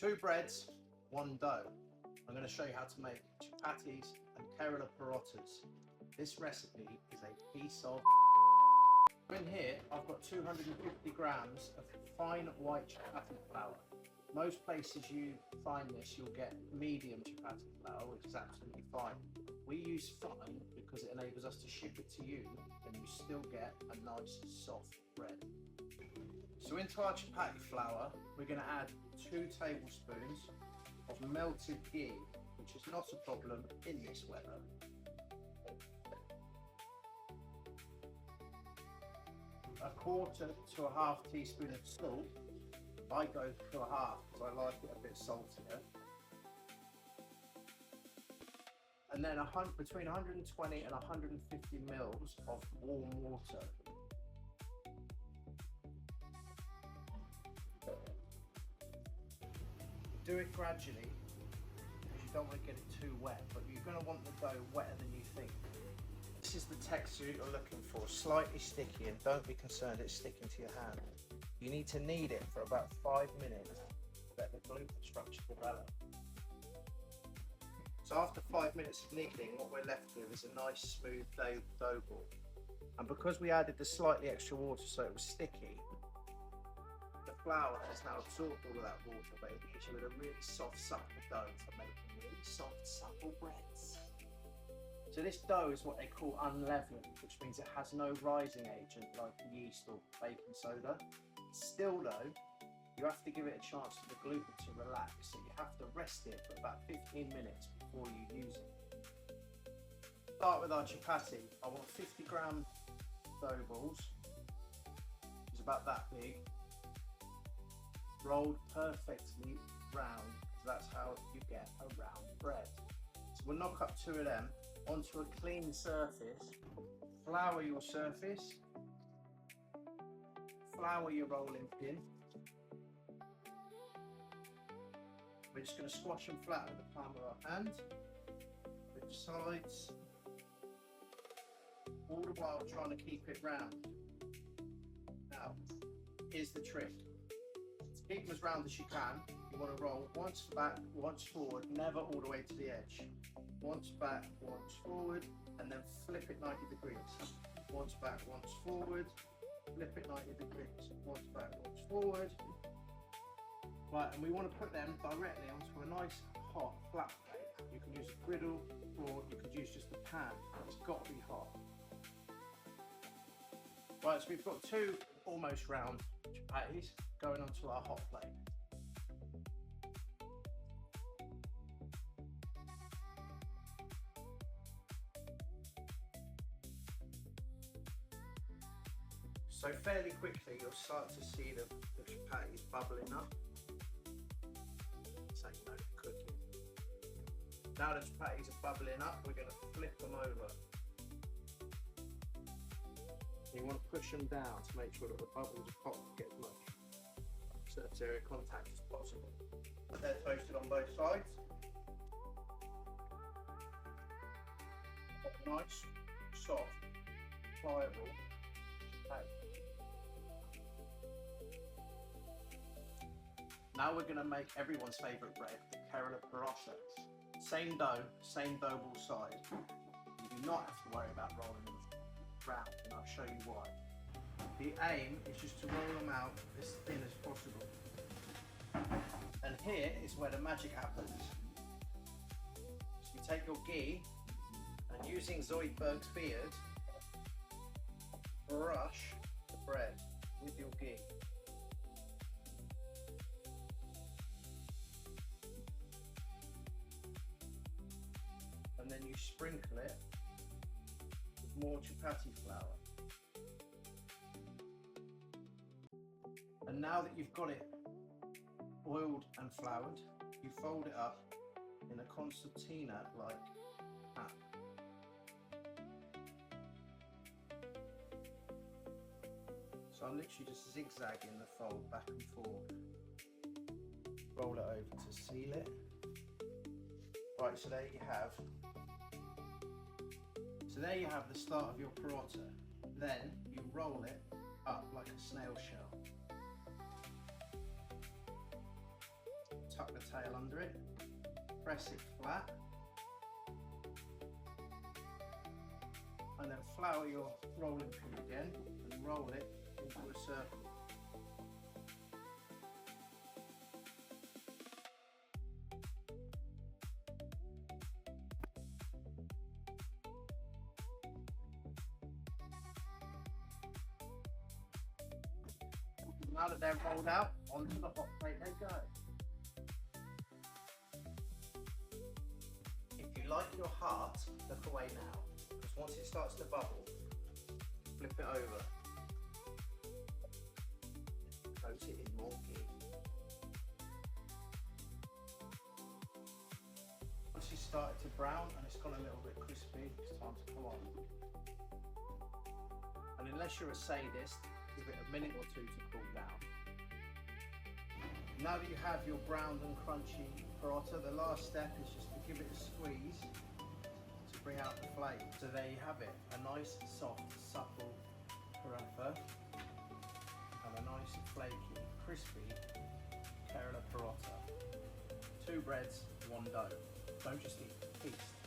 2 breads, 1 dough. I'm going to show you how to make chapatis and parottas. This recipe is a piece of in here I've got 250 grams of fine white chapati flour. Most places you find this, you'll get medium chapati flour, which is absolutely fine. We use fine because it enables us to ship it to you and you still get a nice soft bread. So into our chapati flour, we're going to add 2 tablespoons of melted ghee, which is not a problem in this weather. A quarter to a half teaspoon of salt. I go to a half because I like it a bit saltier. And then between 120 and 150 mils of warm water. Do it gradually because you don't want to get it too wet, but you're going to want the dough wetter than you think. This is the texture you're looking for, slightly sticky, and don't be concerned it's sticking to your hand. You need to knead it for about 5 minutes to let the gluten structure develop. So after 5 minutes of kneading, what we're left with is a nice smooth dough ball. And because we added the slightly extra water so it was sticky, the flour has now absorbed all of that water, but it leaves you with a really soft, supple dough for making really soft, supple breads. So this dough is what they call unleavened, which means it has no rising agent like yeast or baking soda. Still though, you have to give it a chance for the gluten to relax, so you have to rest it for about 15 minutes before you use it. Start with our chapati. I want 50 gram dough balls, it's about that big, rolled perfectly round, so that's how you get a round bread. So we'll knock up 2 of them onto a clean surface, flour your surface, flour your rolling pin. We're just going to squash them flat with the palm of our hand, which sides, all the while trying to keep it round. Now, here's the trick. To keep them as round as you can, you want to roll once back, once forward, never all the way to the edge. Once back, once forward, and then flip it 90 degrees. Once back, once forward, flip it 90 degrees. Once back, once forward. Right, and we want to put them directly onto a nice hot flat plate. You can use a griddle or you could use just a pan. It's got to be hot. Right, so we've got 2 almost round chapatis going onto our hot plate. So fairly quickly you'll start to see the chapatis bubbling up. So you know they're cooking. Now the chapatis are bubbling up, we're going to flip them over. You want to push them down to make sure that the bubbles are popped to get as much surface area contact as possible. They're toasted on both sides. Nice, soft, pliable chapati. Now we're going to make everyone's favourite bread, the parotta. Same dough ball size. You do not have to worry about rolling them round, and I'll show you why. The aim is just to roll them out as thin as possible. And here is where the magic happens. So you take your ghee and using Zoidberg's beard, brush the bread with your ghee. And then you sprinkle it with more chapati flour. And now that you've got it oiled and floured, you fold it up in a concertina-like pat. So I'm literally just zigzagging the fold back and forth. Roll it over to seal it. Right, so there you have the start of your parotta. Then you roll it up like a snail shell. Tuck them exhale under it, press it flat, and then flour your rolling pin again and roll it into a circle. Now that they're rolled out, onto the hot plate they go. If you like your heart, look away now, because once it starts to bubble, flip it over, coat it in more ghee. Once it's started to brown and it's gone a little bit crispy, it's time to come on. And unless you're a sadist, give it a minute or two to cool down. Now that you have your browned and crunchy parotta, the last step is just to give it a squeeze to bring out the flake. So there you have it, a nice, soft, supple paratha and a nice, flaky, crispy Kerala parotta. 2 breads, 1 dough. Don't just eat, feast.